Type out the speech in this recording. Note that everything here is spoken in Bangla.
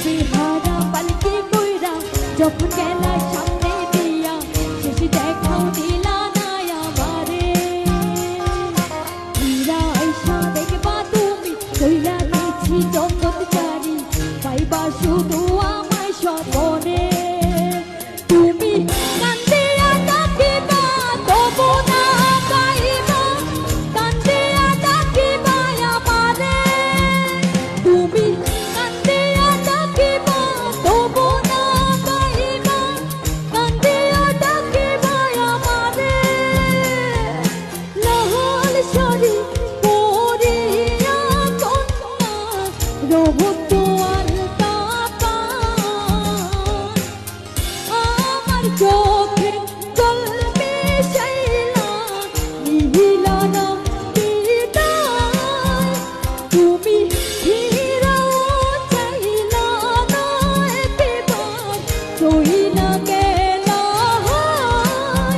বেহারা পালকি কইরা যখন গেলা সামনে দিয়া শেষ দেখাও দিলা না আমারে হীরা আইসা দেখবা তুমি কইরা দিছি জগৎ জারি পাইবা শুধু